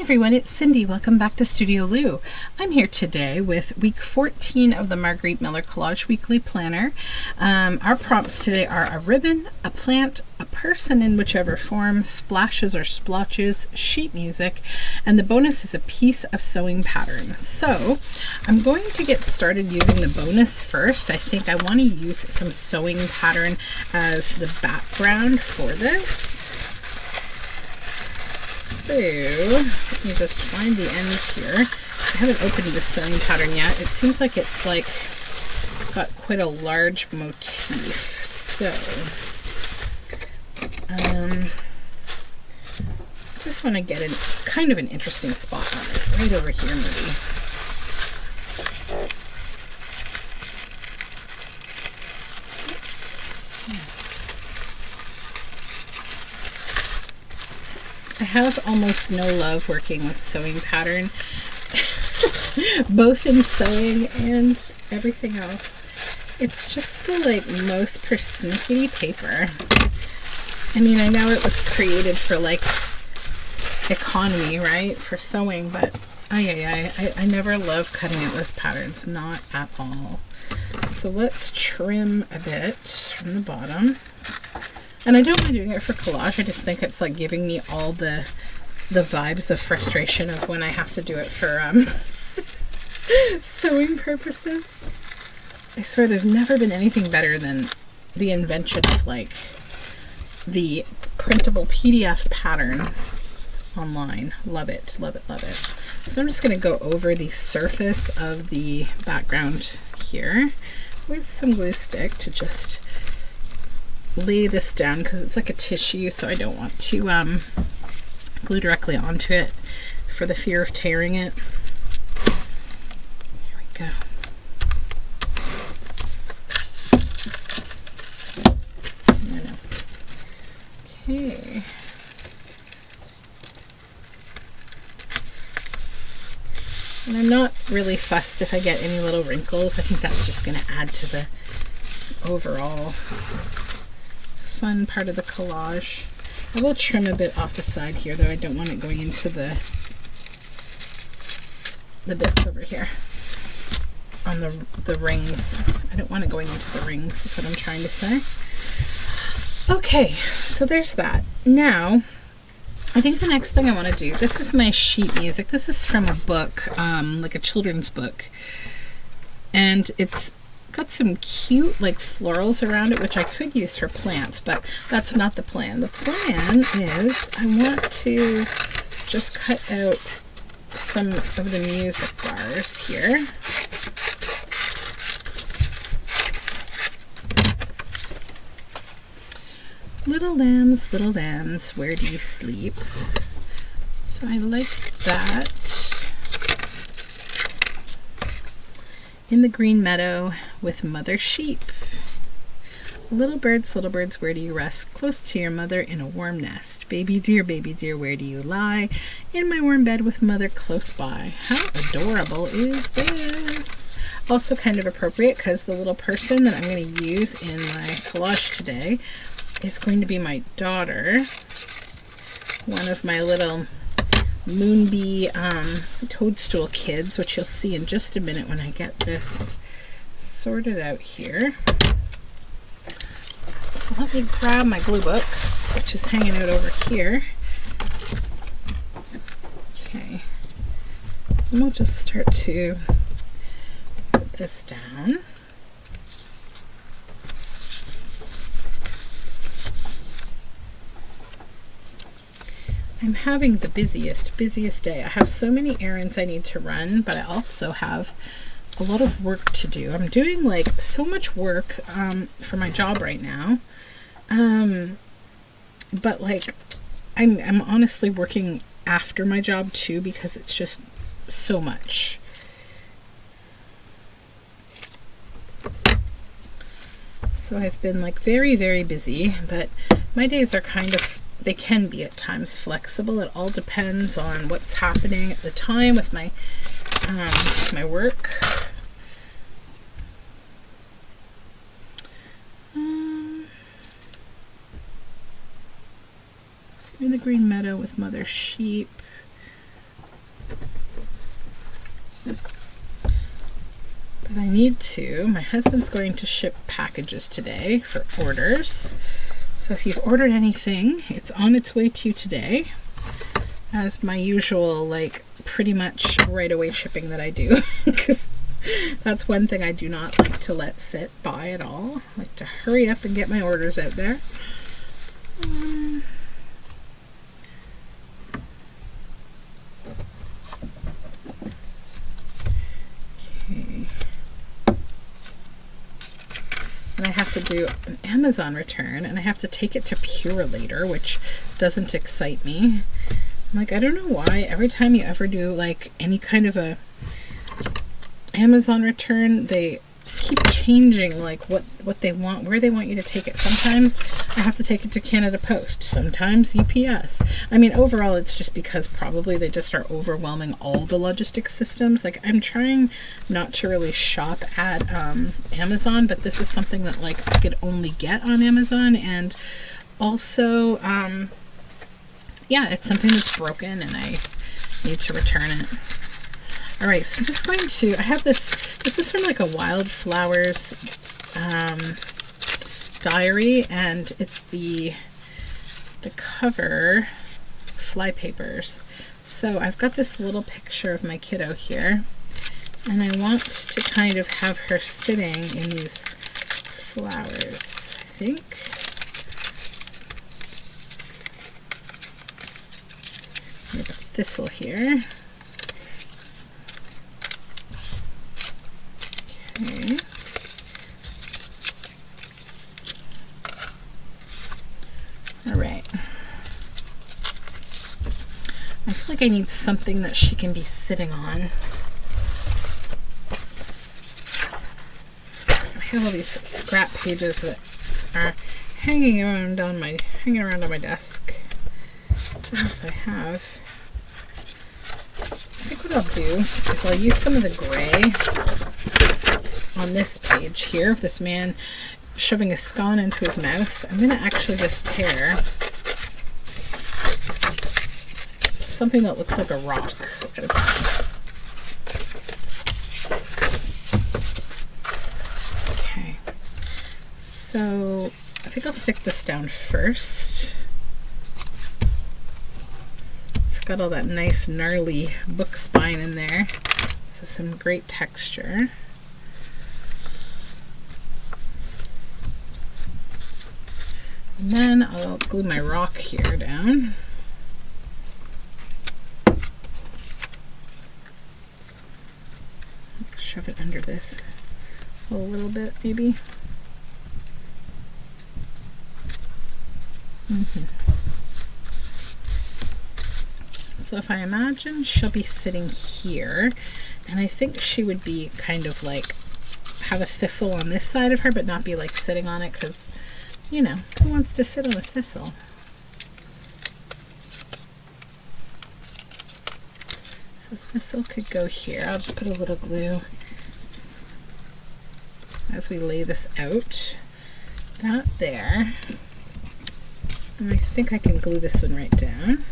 everyone, it's Cindy. Welcome back to Studioloo. I'm here today with week 14 of the Marguerite Miller Collage Weekly Planner. Our prompts today are a ribbon, a plant, a person in whichever form, splashes or splotches, sheet music, and the bonus is a piece of sewing pattern. So I'm going to get started using the bonus first. I think I want to use some sewing pattern as the background for this. So let me just find the end here. I haven't opened the sewing pattern yet. It seems like it's got quite a large motif. So just want to get in kind of an interesting spot on it, right over here maybe. I have almost no love working with sewing pattern, both in sewing and everything else. It's just the most persnickety paper. I mean, I know it was created for economy, right, for sewing, but I never love cutting out those patterns, not at all. So let's trim a bit from the bottom. And I don't mind doing it for collage. I just think it's giving me all the vibes of frustration of when I have to do it for sewing purposes. I swear there's never been anything better than the invention of the printable PDF pattern online. Love it, love it, love it. So I'm just going to go over the surface of the background here with some glue stick to just lay this down because it's like a tissue, so I don't want to glue directly onto it for the fear of tearing it. There we go. Okay. And I'm not really fussed if I get any little wrinkles. I think that's just going to add to the overall fun part of the collage. I will trim a bit off the side here, though I don't want it going into the bits over here on the rings. I don't want it going into the rings is what I'm trying to say. Okay, so there's that. Now I think the next thing I want to do, this is my sheet music. This is from a book, like a children's book, and it's got some cute florals around it, which I could use for plants, but that's not the plan. The plan is I want to just cut out some of the music bars here. Little lambs, where do you sleep? So I like that. In the green meadow with mother sheep. Little birds, where do you rest? Close to your mother in a warm nest. Baby dear, where do you lie? In my warm bed with mother close by. How adorable is this? Also kind of appropriate because the little person that I'm going to use in my collage today is going to be my daughter. One of my little Moonbee toadstool kids, which you'll see in just a minute when I get this sorted out here. So let me grab my glue book, which is hanging out over here. Okay, and we'll just start to put this down. I'm having the busiest day. I have so many errands I need to run, but I also have a lot of work to do. I'm doing so much work for my job right now, but I'm honestly working after my job too because it's just so much. So I've been very, very busy, but my days are they can be at times flexible. It all depends on what's happening at the time with my my work. In the green meadow with mother sheep. But I need to. My husband's going to ship packages today for orders. So if you've ordered anything, it's on its way to you today. As my usual, like, pretty much right away shipping that I do. Because that's one thing I do not like to let sit by at all. I like to hurry up and get my orders out there. Okay. And I have to do an Amazon return, and I have to take it to Pure later, which doesn't excite me. I'm like, I don't know why every time you ever do like any kind of a Amazon return, they keep changing like what they want, where they want you to take it. Sometimes I have to take it to Canada Post, sometimes UPS. I mean, overall it's just because probably they just are overwhelming all the logistics systems. Like, I'm trying not to really shop at Amazon, but this is something that like I could only get on Amazon. And also yeah, it's something that's broken and I need to return it. Alright, so I'm just going to, I have this was from like a Wildflowers diary, and it's the cover flypapers. So I've got this little picture of my kiddo here, and I want to kind of have her sitting in these flowers, I think. I have a thistle here. Okay. All right. I feel like I need something that she can be sitting on. I have all these scrap pages that are hanging around on my desk. I don't know if I have. I think what I'll do is I'll use some of the gray on this page here of this man shoving a scone into his mouth. I'm going to actually just tear something that looks like a rock out of it. Okay, so I think I'll stick this down first. It's got all that nice gnarly book spine in there, so some great texture. And then I'll glue my rock here down. Shove it under this a little bit, maybe. So if I imagine she'll be sitting here, and I think she would be kind of like have a thistle on this side of her, but not be like sitting on it, because, you know, who wants to sit on a thistle? So thistle could go here. I'll just put a little glue as we lay this out. That there. And I think I can glue this one right down.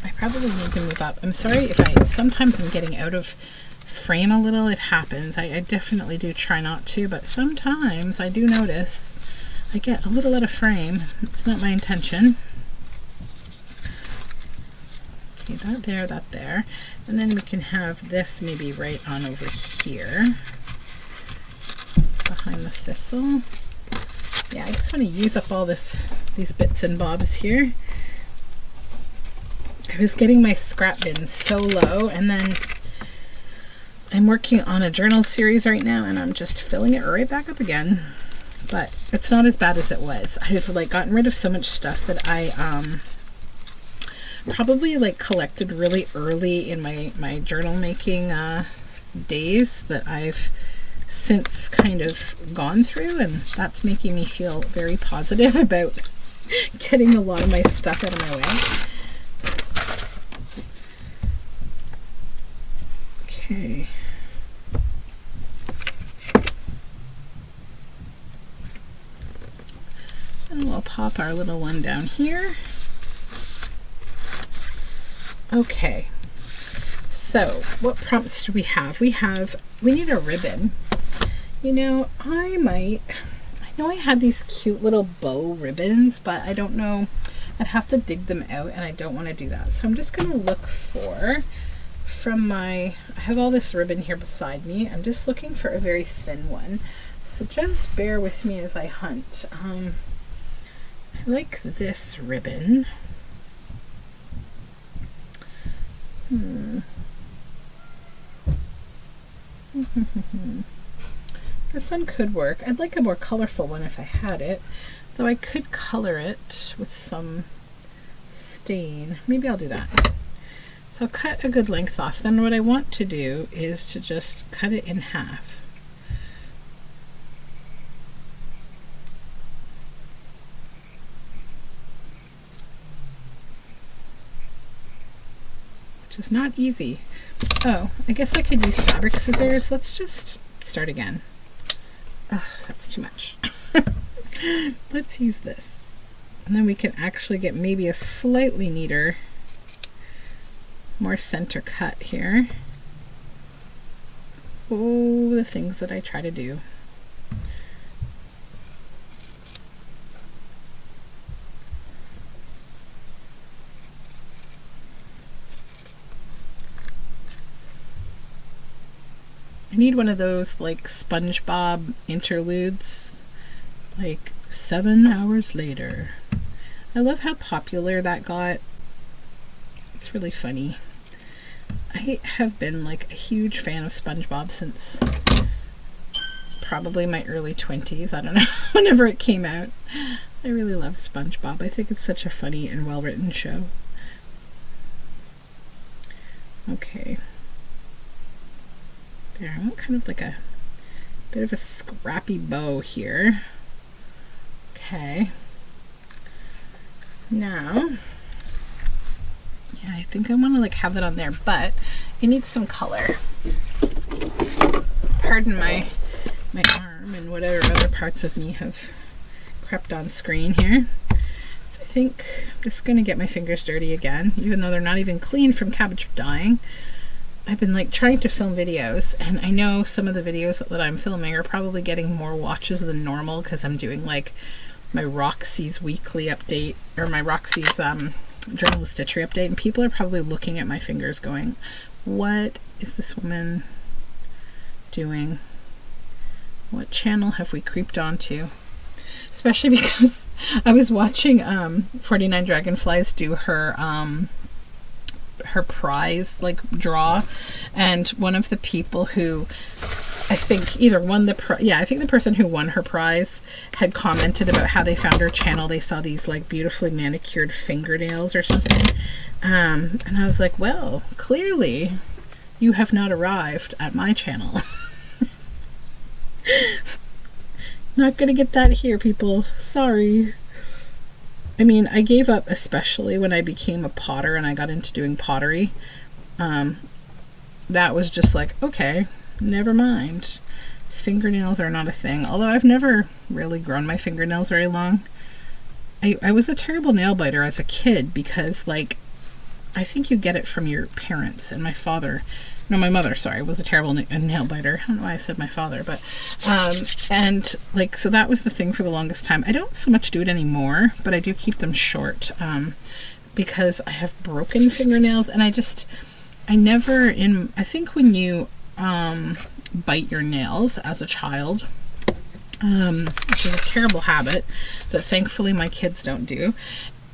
I probably need to move up. I'm sorry if sometimes I'm getting out of frame a little. It happens. I definitely do try not to, but sometimes I do notice I get a little out of frame. It's not my intention. Okay, that there. And then we can have this maybe right on over here behind the thistle. Yeah, I just want to use up all these bits and bobs here. I was getting my scrap bin so low, and then I'm working on a journal series right now, and I'm just filling it right back up again. But it's not as bad as it was. I've like gotten rid of so much stuff that I probably like collected really early in my journal making days that I've since kind of gone through, and that's making me feel very positive about getting a lot of my stuff out of my way. Okay. And we'll pop our little one down here. Okay, so what prompts do we have? We need a ribbon. You know, I know I had these cute little bow ribbons, but I don't know, I'd have to dig them out and I don't want to do that. So I'm just going to look I have all this ribbon here beside me. I'm just looking for a very thin one. So just bear with me as I hunt. I like this ribbon. This one could work. I'd like a more colorful one if I had it, though I could color it with some stain. Maybe I'll do that. So I'll cut a good length off. Then what I want to do is to just cut it in half. Which is not easy. Oh, I guess I could use fabric scissors. Let's just start again. Ugh, that's too much. Let's use this. And then we can actually get maybe a slightly neater, more center cut here. Oh, the things that I try to do. I need one of those like SpongeBob interludes, like 7 hours later. I love how popular that got. It's really funny. I have been like a huge fan of SpongeBob since probably my early 20s. I don't know, whenever it came out. I really love SpongeBob. I think it's such a funny and well-written show. Okay. There, I want kind of like a bit of a scrappy bow here. Okay. Now, yeah, I think I want to like have that on there, but it needs some color. Pardon my arm and whatever other parts of me have crept on screen here. So I think I'm just going to get my fingers dirty again, even though they're not even clean from cabbage dyeing. I've been like trying to film videos, and I know some of the videos that I'm filming are probably getting more watches than normal because I'm doing like my Roxy's weekly update, or my Roxy's journal stitchery update, and people are probably looking at my fingers going, what is this woman doing? What channel have we creeped onto? Especially because I was watching 49 Dragonflies do her prize like draw, and one of the people who I think either won I think the person who won her prize had commented about how they found her channel. They saw these like beautifully manicured fingernails or something, and I was like, well, clearly you have not arrived at my channel. Not gonna get that here, people, sorry. I mean, I gave up, especially when I became a potter and I got into doing pottery. That was just like, okay, never mind. Fingernails are not a thing. Although I've never really grown my fingernails very long. I was a terrible nail biter as a kid because, like, I think you get it from your parents. And my mother, sorry, was a terrible nail biter. I don't know why I said my father, but, and like, so that was the thing for the longest time. I don't so much do it anymore, but I do keep them short, because I have broken fingernails, and I think when you, bite your nails as a child, which is a terrible habit that thankfully my kids don't do,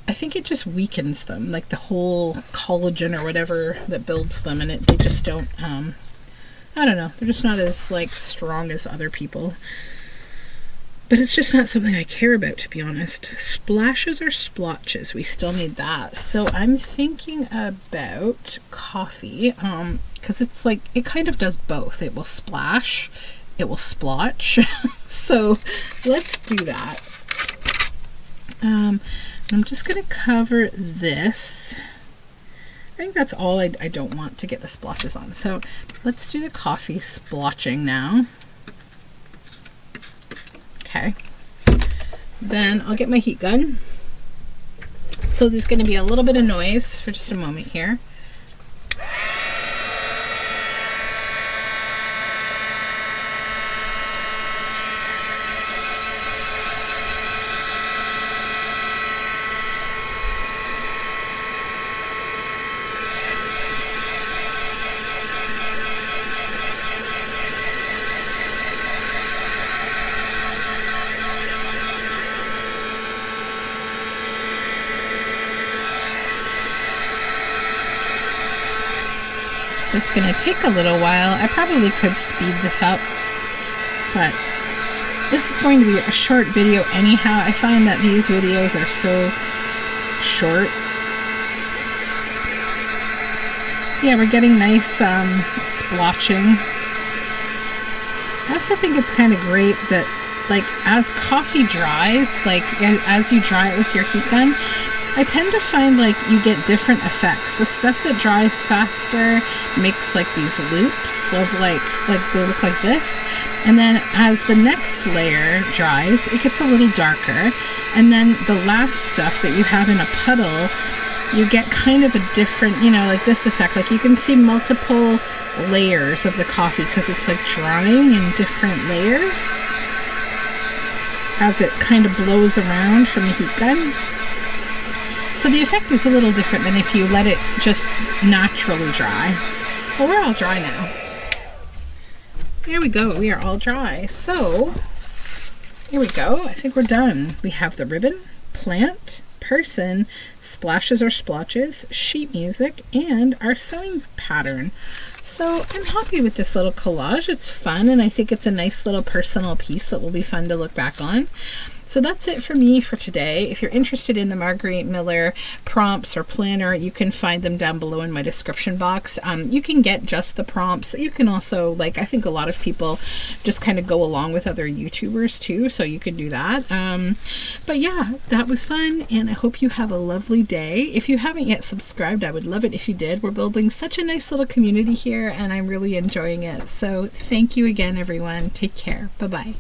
I think it just weakens them, like the whole collagen or whatever that builds them, and they just don't, I don't know, they're just not as like strong as other people. But it's just not something I care about, to be honest. Splashes or splotches, we still need that. So I'm thinking about coffee, because it's like, it kind of does both. It will splash, it will splotch. So let's do that. I'm just going to cover this. I think that's all I don't want to get the splotches on. So let's do the coffee splotching now. Okay. Then I'll get my heat gun. So there's going to be a little bit of noise for just a moment here. This is going to take a little while. I probably could speed this up, but this is going to be a short video anyhow. I find that these videos are so short. Yeah, we're getting nice splotching. I also think it's kind of great that, like, as coffee dries, like as you dry it with your heat gun, I tend to find like you get different effects. The stuff that dries faster makes like these loops of like they look like this. And then as the next layer dries, it gets a little darker. And then the last stuff that you have in a puddle, you get kind of a different, you know, like this effect. Like you can see multiple layers of the coffee because it's like drying in different layers as it kind of blows around from the heat gun. So the effect is a little different than if you let it just naturally dry. Well, we're all dry now. There we go, we are all dry. So, here we go, I think we're done. We have the ribbon, plant, person, splashes or splotches, sheet music, and our sewing pattern. So I'm happy with this little collage. It's fun, and I think it's a nice little personal piece that will be fun to look back on. So that's it for me for today. If you're interested in the Marguerite Miller prompts or planner, you can find them down below in my description box. You can get just the prompts. You can also, like, I think a lot of people just kind of go along with other YouTubers too, so you can do that. But yeah, that was fun, and I hope you have a lovely day. If you haven't yet subscribed, I would love it if you did. We're building such a nice little community here, and I'm really enjoying it. So thank you again, everyone. Take care. Bye-bye.